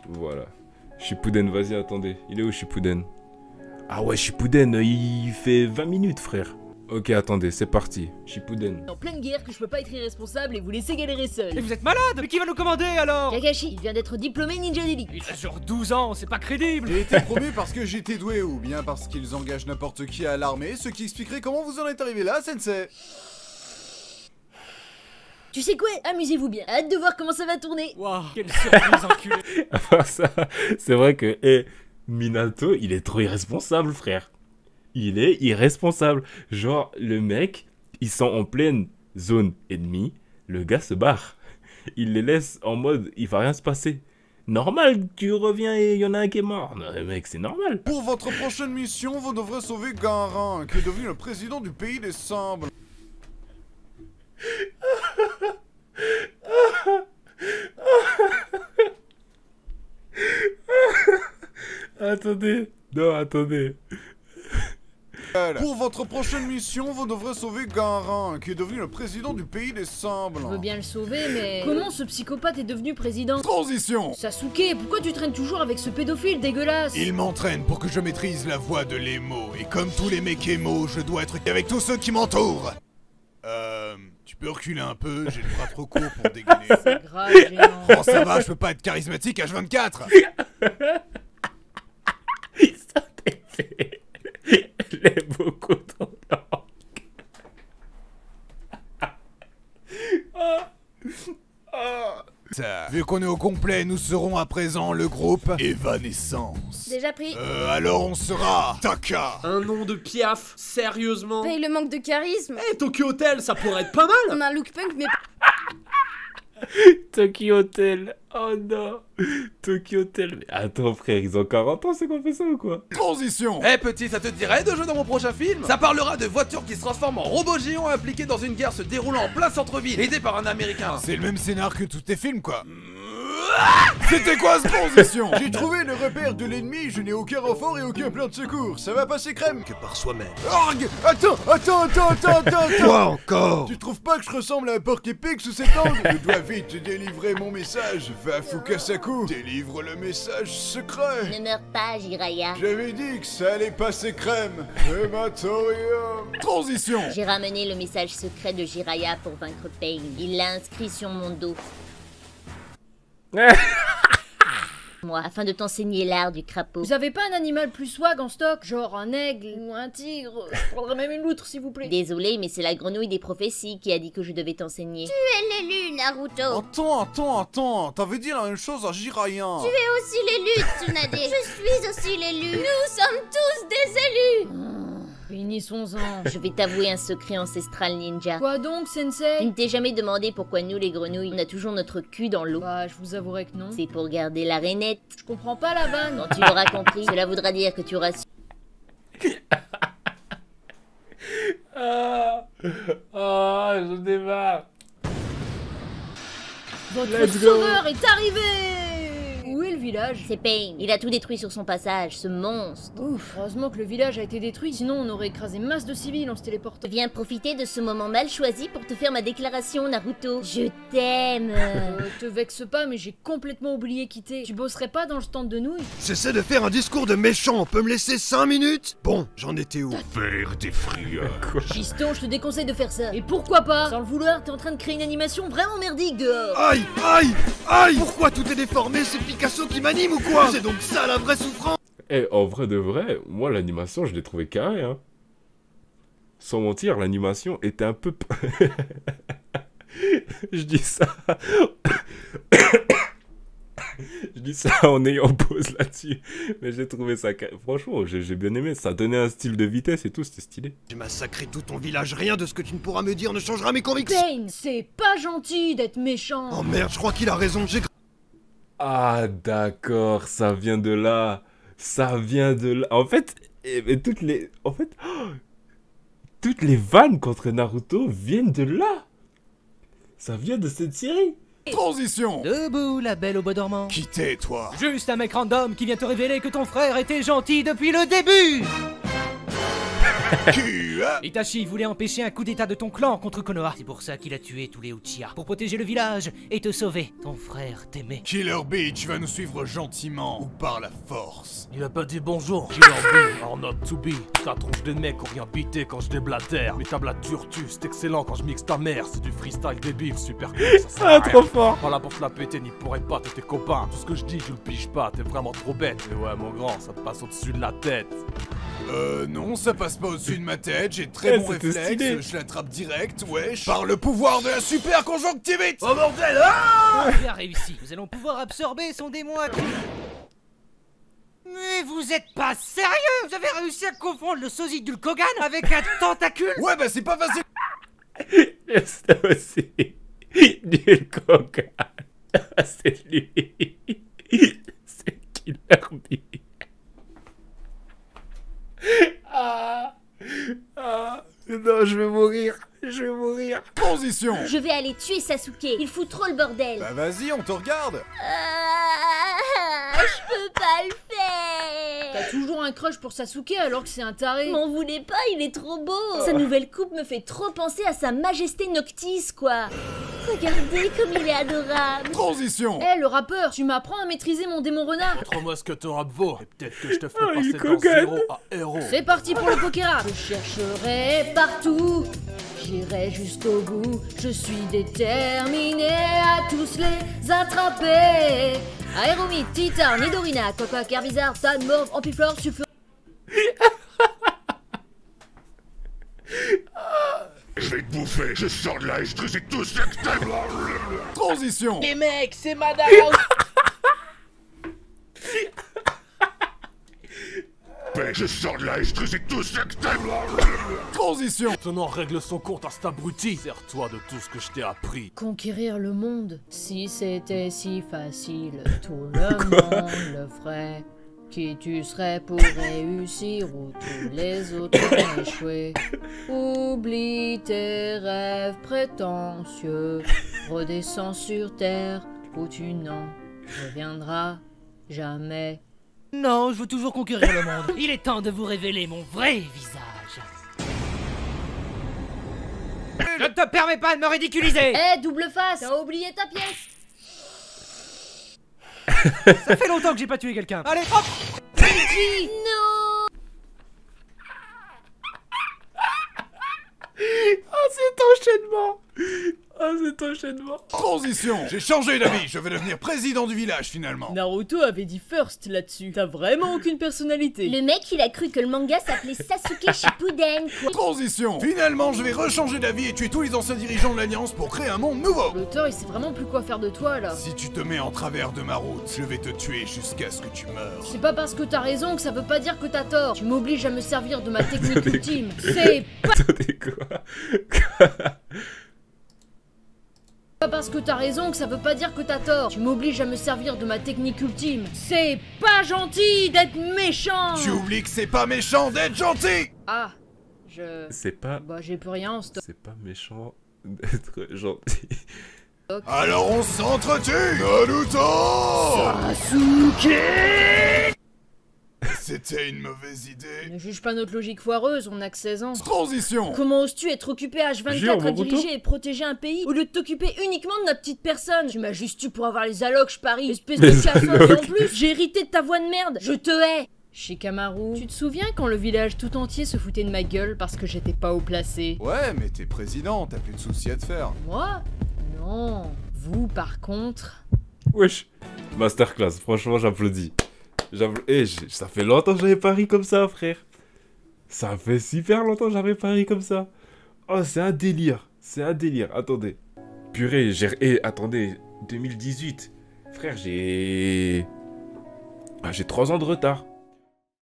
Voilà. Shippuden, vas-y, attendez. Il est où Shippuden? Ah ouais, Shippuden, il fait 20 minutes, frère. Ok, attendez, c'est parti. Shippuden. En pleine guerre que je peux pas être irresponsable et vous laisser galérer seul. Mais vous êtes malade. Mais qui va nous commander alors? Kakashi, il vient d'être diplômé ninja d'élite. Il a genre 12 ans, c'est pas crédible. J'ai été promu parce que j'étais doué ou bien parce qu'ils engagent n'importe qui à l'armée, ce qui expliquerait comment vous en êtes arrivé là, sensei. Tu sais quoi? Amusez-vous bien. Hâte de voir comment ça va tourner. Waouh, quelle surprise enculé. À part ça, c'est vrai que Minato, il est trop irresponsable, frère. Il est irresponsable. Genre, le mec, ils sont en pleine zone ennemie. Le gars se barre. Il les laisse en mode, il va rien se passer. Normal, tu reviens et il y en a un qui est mort. Non, mec, c'est normal. Pour votre prochaine mission, vous devrez sauver Garin, qui est devenu le président du pays des sables. Attendez. Non, attendez. Pour votre prochaine mission, vous devrez sauver Garin, qui est devenu le président du pays des sables. Je veux bien le sauver, mais... Comment ce psychopathe est devenu président? Transition. Sasuke, pourquoi tu traînes toujours avec ce pédophile dégueulasse? Il m'entraîne pour que je maîtrise la voix de l'émo, et comme tous les mecs émo, je dois être avec tous ceux qui m'entourent. Tu peux reculer un peu, j'ai le bras trop court pour dégainer. C'est grave, géant. Oh ça va, je peux pas être charismatique H24. Ça t'est fait. Il est beaucoup trop long. Vu qu'on est au complet, nous serons à présent le groupe Evanescence. Déjà pris. Alors on sera Taka. Un nom de piaf, sérieusement. Paye le manque de charisme. Eh, Tokyo Hotel, ça pourrait être pas mal. On a un look punk, mais Tokyo Hotel. Oh non. Tokyo Hotel. Mais attends, frère, ils ont 40 ans, c'est qu'on fait ça ou quoi? Transition. Eh petit, ça te dirait de jouer dans mon prochain film? Ça parlera de voitures qui se transforment en robots géants impliqués dans une guerre se déroulant en plein centre-ville, aidé par un américain. C'est le même scénar que tous tes films quoi. C'était quoi cette transition? J'ai trouvé le repère de l'ennemi, je n'ai aucun renfort et aucun plan de secours. Ça va passer crème? Que par soi-même. Orgue. Attends. Quoi encore? Tu trouves pas que je ressemble à un porc épic sous cet angle? Je dois vite délivrer mon message. Va Fukasaku, délivre le message secret. Ne meurs pas, Jiraya. J'avais dit que ça allait passer crème. Hématorium. Transition. J'ai ramené le message secret de Jiraya pour vaincre Pain. Il l'a inscrit sur mon dos. Moi, afin de t'enseigner l'art du crapaud. Vous avez pas un animal plus swag en stock? Genre un aigle ou un tigre? Je prendrais même une loutre s'il vous plaît. Désolé, mais c'est la grenouille des prophéties qui a dit que je devais t'enseigner. tu es l'élu, Naruto. Attends. T'avais dit la même chose à Jiraiya. Tu es aussi l'élu, Tsunade. Je suis aussi l'élu. Nous sommes tous des élus. Finissons-en. Je vais t'avouer un secret ancestral ninja. Quoi donc, Tu sensei? ne t'es jamais demandé pourquoi nous, les grenouilles, on a toujours notre cul dans l'eau. Bah, je vous avouerai que non. C'est pour garder la rainette. Je comprends pas la vanne. Quand tu l'auras compris, cela voudra dire que tu auras su. J'en ai marre. Votre Let's go. sauveur est arrivé. Où est le village? C'est Pain. Il a tout détruit sur son passage, ce monstre. Ouf, heureusement que le village a été détruit, sinon on aurait écrasé masse de civils en se téléportant. Je viens profiter de ce moment mal choisi pour te faire ma déclaration, Naruto. Je t'aime. Te vexe pas, mais j'ai complètement oublié quitter. Tu bosserais pas dans le stand de nouilles? J'essaie de faire un discours de méchant, on peut me laisser 5 minutes? Bon, j'en étais où? Faire des frayeurs. Quoi? Fiston, je te déconseille de faire ça. Et pourquoi pas? Sans le vouloir, t'es en train de créer une animation vraiment merdique dehors. Aïe! Pourquoi tout est déformé? C'est Picasso qui m'anime ou quoi? C'est donc ça la vraie souffrance? Eh, en vrai de vrai, moi l'animation, je l'ai trouvé carré, hein. Sans mentir, l'animation était un peu... Je dis ça... Je dis ça en ayant pause là-dessus. Mais j'ai trouvé ça... Franchement, j'ai bien aimé. Ça donnait un style de vitesse et tout, c'était stylé. J'ai massacré tout ton village, rien de ce que tu ne pourras me dire ne changera mes convictions! Pain, c'est pas gentil d'être méchant. Oh merde, je crois qu'il a raison, j'ai... Ah, d'accord, ça vient de là. Ça vient de là. En fait, toutes les... En fait... toutes les vannes contre Naruto viennent de là. Ça vient de cette série. Transition. Debout, la belle au bois dormant. Qui t'es, toi? Juste un mec random qui vient te révéler que ton frère était gentil depuis le début. Qui Quoi? Itachi voulait empêcher un coup d'état de ton clan contre Konoha. C'est pour ça qu'il a tué tous les Uchiha. Pour protéger le village et te sauver. Ton frère t'aimait. Killer Bee, tu vas nous suivre gentiment ou par la force? Il a pas dit bonjour. Killer Bee, or not to be. Ta tronche de mec ou rien bité quand je déblatère. Mais ta blature tue, c'est excellent quand je mixe ta mère. C'est du freestyle débile, super cool, ça sert à Ah, rien. trop fort. Pas là pour te la péter, ni pour épater tes copains. Tout ce que je dis, je le pige pas, t'es vraiment trop bête. Mais ouais, mon grand, ça te passe au-dessus de la tête. Non, ça passe pas au-dessus de ma tête, j'ai très bon c'était réflexe, stylé. je l'attrape direct, wesh. Par le pouvoir de la super conjonctivite! Oh bordel, ah! Tu as réussi. Nous allons pouvoir absorber son démon à... Mais vous êtes pas sérieux? Vous avez réussi à confondre le sosie du Kogan avec un tentacule? Ouais, bah c'est pas facile! C'est aussi du Kogan. C'est lui. C'est Killer Bee. Non, je vais mourir. Je vais mourir. Transition! Je vais aller tuer Sasuke. Il fout trop le bordel. Bah vas-y, on te regarde! Je peux pas le faire. T'as toujours un crush pour Sasuke alors que c'est un taré. M'en voulez pas, il est trop beau. Sa nouvelle coupe me fait trop penser à sa majesté Noctis, quoi. Regardez comme il est adorable. Transition! Eh, le rappeur, tu m'apprends à maîtriser mon démon renard. Montre-moi ce que ton rap vaut. Et peut-être que je te ferai Oh, il passer Kogan. dans 0 à héros. C'est parti pour le Pokérap. Je chercherai partout, j'irai jusqu'au bout. Je suis déterminé à tous les attraper. Aéromite, Titan, Nidorina, Coca, Kerbizarre, Tan, Morve, Ampiflore, Sulfure. Je vais te bouffer, je sors de là et je te sais tout ce que t'as. Transition! Les mecs, c'est Madara. Je sors de là et je te sais tout ce que t'as. Transition! Maintenant, règle son compte à cet abruti. Sers-toi de tout ce que je t'ai appris. Conquérir le monde, si c'était si facile, tout le monde le ferait. Qui tu serais pour réussir où tous les autres ont échoué? Oublie tes rêves prétentieux, redescends sur terre où tu n'en reviendras jamais. Non, je veux toujours conquérir le monde. Il est temps de vous révéler mon vrai visage. Je ne te permets pas de me ridiculiser. Eh, double face, t'as oublié ta pièce. Ça fait longtemps que j'ai pas tué quelqu'un. Allez, hop. Non. Oh, cet enchaînement. Oh, cet enchaînement. Transition! J'ai changé d'avis, je vais devenir président du village finalement. Naruto avait dit first là-dessus. T'as vraiment aucune personnalité. Le mec, il a cru que le manga s'appelait Sasuke Shippuden, quoi. Transition! Finalement, je vais rechanger d'avis et tuer tous les anciens dirigeants de l'Alliance pour créer un monde nouveau! L'auteur, il sait vraiment plus quoi faire de toi là. Si tu te mets en travers de ma route, je vais te tuer jusqu'à ce que tu meurs. C'est pas parce que t'as raison que ça veut pas dire que t'as tort. Tu m'obliges à me servir de ma technique ultime. C'est Attendez, quoi? pas parce que t'as raison que ça veut pas dire que t'as tort. Tu m'obliges à me servir de ma technique ultime. C'est pas gentil d'être méchant. Tu oublies que c'est pas méchant d'être gentil! Ah, C'est pas... Bah j'ai plus rien en stock. C'est pas méchant d'être gentil. Alors on s'entretue! Naruto! Sasuke! C'était une mauvaise idée. Ne juge pas notre logique foireuse, on a que 16 ans. Transition! Comment oses-tu être occupé H24 Jure, à Boruto. diriger et protéger un pays au lieu de t'occuper uniquement de notre petite personne? Tu m'as juste eu pour avoir les allocs, je parie. Espèce de Les cassos, et en allocs. plus, j'ai hérité de ta voix de merde. Je te hais. Shikamaru, tu te souviens quand le village tout entier se foutait de ma gueule parce que j'étais pas haut placé? Ouais, mais t'es président, t'as plus de soucis à te faire. Moi? Non. Vous, par contre... Wesh. Masterclass, franchement, j'applaudis. Ça fait longtemps que j'avais pas ri comme ça, frère. Ça fait super longtemps que j'avais pas ri comme ça. Oh, c'est un délire. C'est un délire. Attendez. Purée, attendez. 2018. Frère, j'ai 3 ans de retard.